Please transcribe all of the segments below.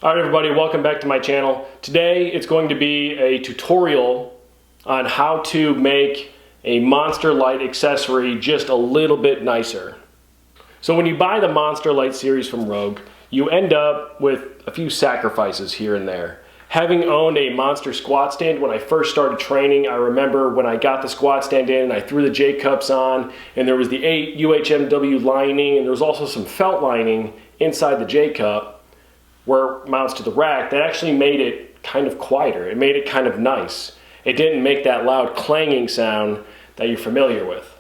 Alright everybody, welcome back to my channel. Today it's going to be a tutorial on how to make a Monster Lite accessory just a little bit nicer. So when you buy the Monster Lite series from Rogue, you end up with a few sacrifices here and there. Having owned a Monster squat stand when I first started training, I remember when I got the squat stand in and I threw the J-cups on and there was the 8 UHMW lining and there was also some felt lining inside the J-cup where it mounts to the rack. That actually made it kind of quieter. It made it kind of nice. It didn't make that loud clanging sound that you're familiar with.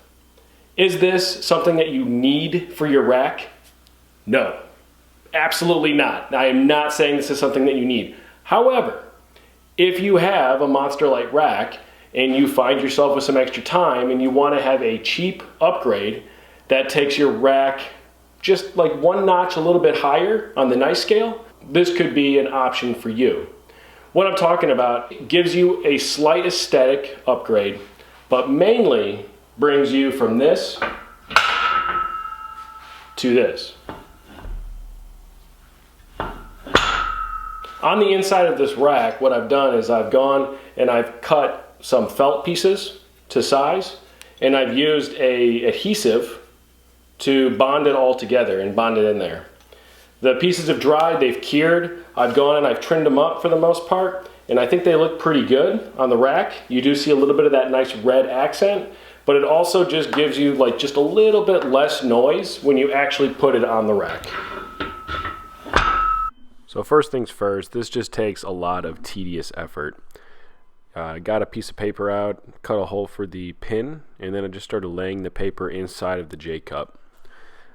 Is this something that you need for your rack? No, absolutely not. I am not saying this is something that you need. However, if you have a Monster Lite rack and you find yourself with some extra time and you want to have a cheap upgrade that takes your rack just like one notch a little bit higher on the nice scale, this could be an option for you. What I'm talking about gives you a slight aesthetic upgrade, but mainly brings you from this to this. On the inside of this rack, what I've done is I've gone and I've cut some felt pieces to size, and I've used a adhesive to bond it all together and bond it in there. The pieces have dried, they've cured. I've gone and I've trimmed them up for the most part, and I think they look pretty good on the rack. You do see a little bit of that nice red accent, but it also just gives you like just a little bit less noise when you actually put it on the rack. So first things first, this just takes a lot of tedious effort. I got a piece of paper out, cut a hole for the pin, and then I just started laying the paper inside of the J-cup.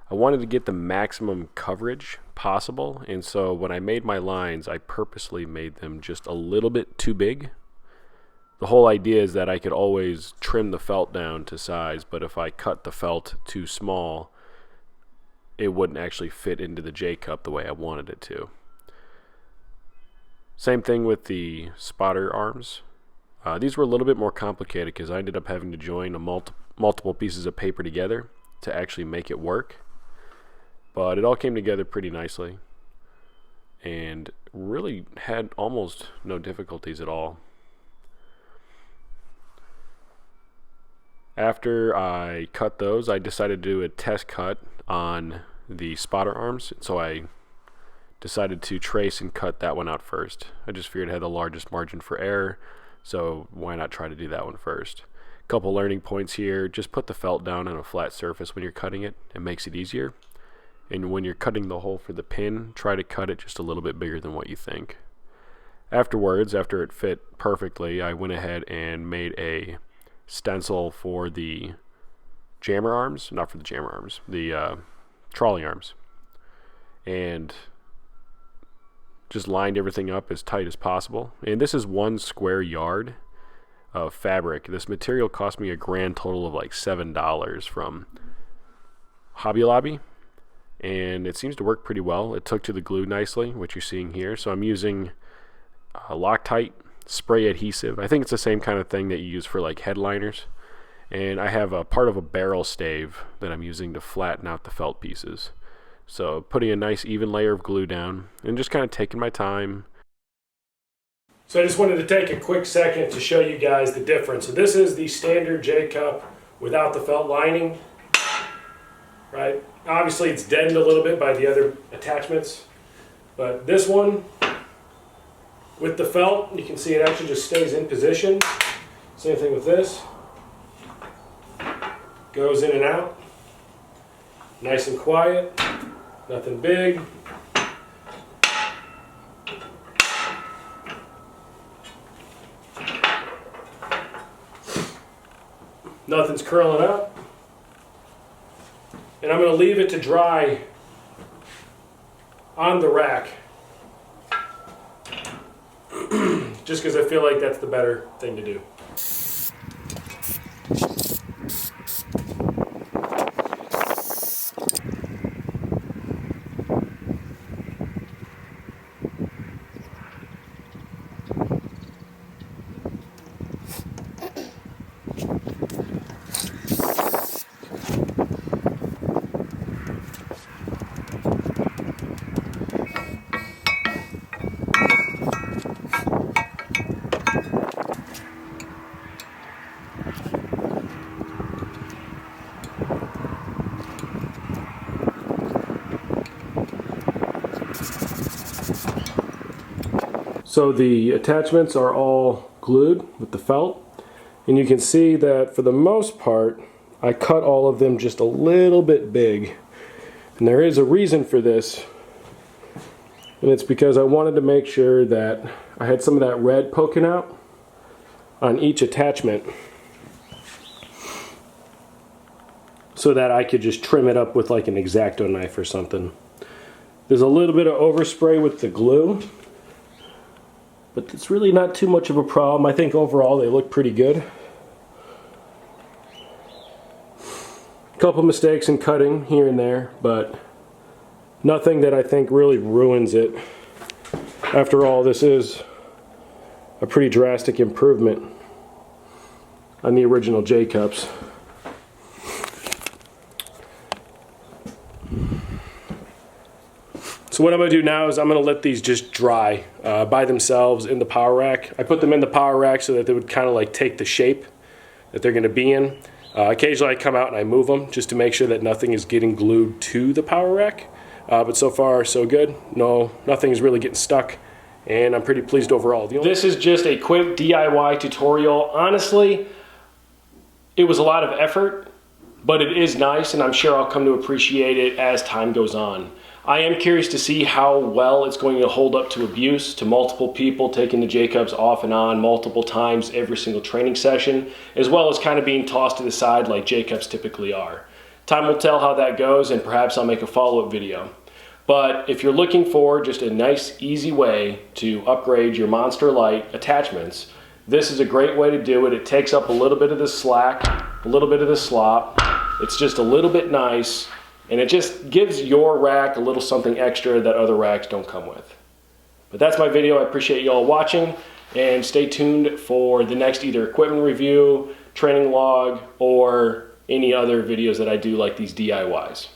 I wanted to get the maximum coverage possible, and so when I made my lines, I purposely made them just a little bit too big. The whole idea is that I could always trim the felt down to size, but if I cut the felt too small, it wouldn't actually fit into the J-cup the way I wanted it to. Same thing with the spotter arms. These were a little bit more complicated because I ended up having to join multiple pieces of paper together to actually make it work. But it all came together pretty nicely and really had almost no difficulties at all. After I cut those, I decided to do a test cut on the spotter arms. So I decided to trace and cut that one out first. I just figured it had the largest margin for error, so why not try to do that one first. Couple learning points here: just put the felt down on a flat surface when you're cutting it. It makes it easier. And when you're cutting the hole for the pin, try to cut it just a little bit bigger than what you think. Afterwards, after it fit perfectly, I went ahead and made a stencil for the jammer arms, not for the jammer arms, the trolley arms, and just lined everything up as tight as possible. And this is 1 square yard of fabric. This material cost me a grand total of like $7 from Hobby Lobby, and it seems to work pretty well. It took to the glue nicely, which you're seeing here. So I'm using Loctite spray adhesive. I think it's the same kind of thing that you use for like headliners. And I have a part of a barrel stave that I'm using to flatten out the felt pieces. So putting a nice even layer of glue down and just kind of taking my time. So I just wanted to take a quick second to show you guys the difference. So this is the standard J-cup without the felt lining, right? Obviously it's deadened a little bit by the other attachments, but this one with the felt, you can see it actually just stays in position. Same thing with this. Goes in and out. Nice and quiet. Nothing big. Nothing's curling up. And I'm going to leave it to dry on the rack just because I feel like that's the better thing to do. So the attachments are all glued with the felt, and you can see that for the most part I cut all of them just a little bit big, and there is a reason for this, and it's because I wanted to make sure that I had some of that red poking out on each attachment so that I could just trim it up with like an X-Acto knife or something. There's a little bit of overspray with the glue, but it's really not too much of a problem. I think overall they look pretty good. A couple mistakes in cutting here and there, but nothing that I think really ruins it. After all, this is a pretty drastic improvement on the original J-cups. So what I'm going to do now is I'm going to let these just dry by themselves in the power rack. I put them in the power rack so that they would kind of like take the shape that they're going to be in. Occasionally I come out and I move them just to make sure that nothing is getting glued to the power rack. But so far so good. No, nothing is really getting stuck, and I'm pretty pleased overall. This is just a quick DIY tutorial. Honestly, it was a lot of effort, but it is nice, and I'm sure I'll come to appreciate it as time goes on. I am curious to see how well it's going to hold up to abuse, to multiple people taking the J-cups off and on multiple times every single training session, as well as kind of being tossed to the side like J-cups typically are. Time will tell how that goes, and perhaps I'll make a follow-up video. But if you're looking for just a nice, easy way to upgrade your Monster Lite attachments, this is a great way to do it. It takes up a little bit of the slack, a little bit of the slop. It's just a little bit nice, and it just gives your rack a little something extra that other racks don't come with. But that's my video. I appreciate you all watching, and stay tuned for the next either equipment review, training log, or any other videos that I do like these DIYs.